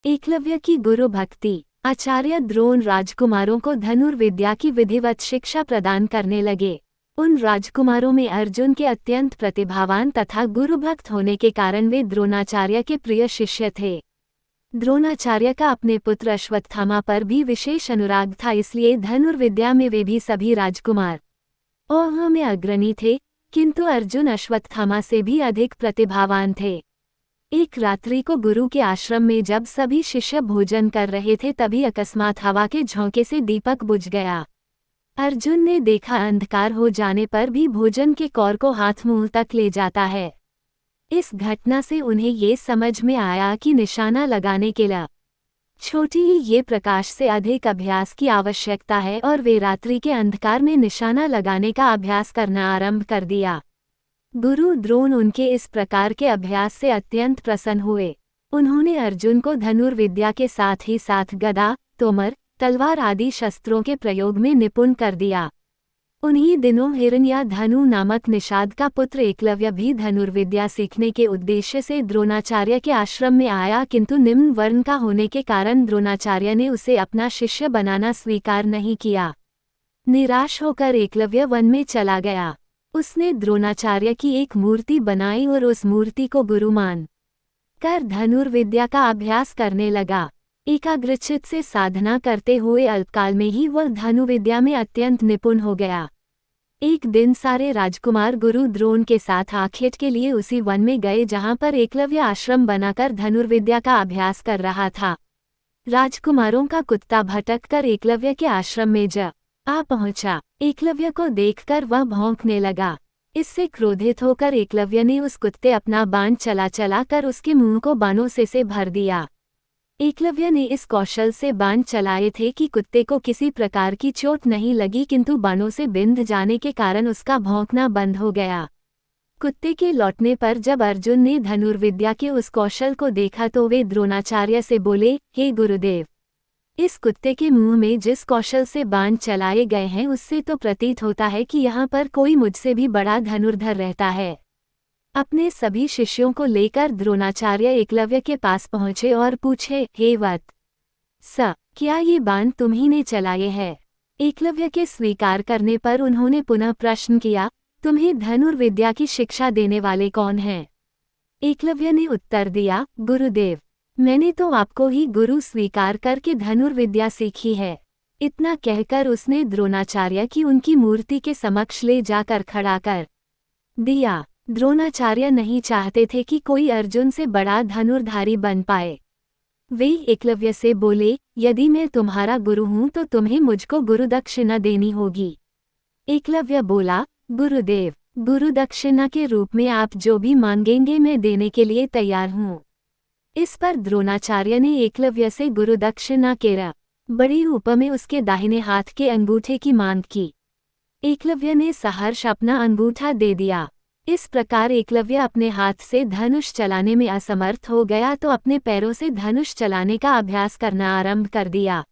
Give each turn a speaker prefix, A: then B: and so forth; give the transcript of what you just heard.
A: एकलव्य की गुरु भक्ति। आचार्य द्रोण राजकुमारों को धनुर्विद्या की विधिवत शिक्षा प्रदान करने लगे। उन राजकुमारों में अर्जुन के अत्यंत प्रतिभावान तथा गुरुभक्त होने के कारण वे द्रोणाचार्य के प्रिय शिष्य थे। द्रोणाचार्य का अपने पुत्र अश्वत्थामा पर भी विशेष अनुराग था, इसलिए धनुर्विद्या में वे भी सभी राजकुमार ओह में अग्रणी थे, किंतु अर्जुन अश्वत्थामा से भी अधिक प्रतिभावान थे। एक रात्रि को गुरु के आश्रम में जब सभी शिष्य भोजन कर रहे थे, तभी अकस्मात हवा के झोंके से दीपक बुझ गया। अर्जुन ने देखा अंधकार हो जाने पर भी भोजन के कौर को हाथ मुंह तक ले जाता है। इस घटना से उन्हें ये समझ में आया कि निशाना लगाने के लिए छोटी ही ये प्रकाश से अधिक अभ्यास की आवश्यकता है, और वे रात्रि के अंधकार में निशाना लगाने का अभ्यास करना आरंभ कर दिया। गुरु द्रोण उनके इस प्रकार के अभ्यास से अत्यंत प्रसन्न हुए। उन्होंने अर्जुन को धनुर्विद्या के साथ ही साथ गदा, तोमर, तलवार आदि शस्त्रों के प्रयोग में निपुण कर दिया। उन्हीं दिनों हिरण्याधनु नामक निषाद का पुत्र एकलव्य भी धनुर्विद्या सीखने के उद्देश्य से द्रोणाचार्य के आश्रम में आया, किंतु निम्न वर्ण का होने के कारण द्रोणाचार्य ने उसे अपना शिष्य बनाना स्वीकार नहीं किया। निराश होकर एकलव्य वन में चला गया। उसने द्रोणाचार्य की एक मूर्ति बनाई और उस मूर्ति को गुरु मान कर धनुर्विद्या का अभ्यास करने लगा। एकाग्रचित्त से साधना करते हुए अल्पकाल में ही वह धनुर्विद्या में अत्यंत निपुण हो गया। एक दिन सारे राजकुमार गुरु द्रोण के साथ आखेट के लिए उसी वन में गए जहां पर एकलव्य आश्रम बनाकर धनुर्विद्या का अभ्यास कर रहा था। राजकुमारों का कुत्ता भटक कर एकलव्य के आश्रम में आ पहुंचा। एकलव्य को देखकर वह भौंकने लगा। इससे क्रोधित होकर एकलव्य ने उस कुत्ते अपना बाण चला कर उसके मुंह को बाणों से भर दिया। एकलव्य ने इस कौशल से बाण चलाए थे कि कुत्ते को किसी प्रकार की चोट नहीं लगी, किंतु बाणों से बिंध जाने के कारण उसका भौंकना बंद हो गया। कुत्ते के लौटने पर जब अर्जुन ने धनुर्विद्या के उस कौशल को देखा तो वे द्रोणाचार्य से बोले, हे गुरुदेव, इस कुत्ते के मुंह में जिस कौशल से बाण चलाए गए हैं उससे तो प्रतीत होता है कि यहाँ पर कोई मुझसे भी बड़ा धनुर्धर रहता है। अपने सभी शिष्यों को लेकर द्रोणाचार्य एकलव्य के पास पहुंचे और पूछे, हे वत्स, क्या ये बाण तुम्ही ने चलाए हैं? एकलव्य के स्वीकार करने पर उन्होंने पुनः प्रश्न किया, तुम्हें धनुर्विद्या की शिक्षा देने वाले कौन हैं? एकलव्य ने उत्तर दिया, गुरुदेव, मैंने तो आपको ही गुरु स्वीकार करके धनुर्विद्या सीखी है। इतना कहकर उसने द्रोणाचार्य की उनकी मूर्ति के समक्ष ले जाकर खड़ा कर दिया। द्रोणाचार्य नहीं चाहते थे कि कोई अर्जुन से बड़ा धनुर्धारी बन पाए। वे एकलव्य से बोले, यदि मैं तुम्हारा गुरु हूं तो तुम्हें मुझको गुरुदक्षिणा देनी होगी। एकलव्य बोला, गुरुदेव, गुरुदक्षिणा के रूप में आप जो भी मांगेंगे मैं देने के लिए तैयार हूं। इस पर द्रोणाचार्य ने एकलव्य से गुरुदक्षिणा के बड़ी रूप में उसके दाहिने हाथ के अंगूठे की मांग की। एकलव्य ने सहर्ष अपना अंगूठा दे दिया। इस प्रकार एकलव्य अपने हाथ से धनुष चलाने में असमर्थ हो गया तो अपने पैरों से धनुष चलाने का अभ्यास करना आरंभ कर दिया।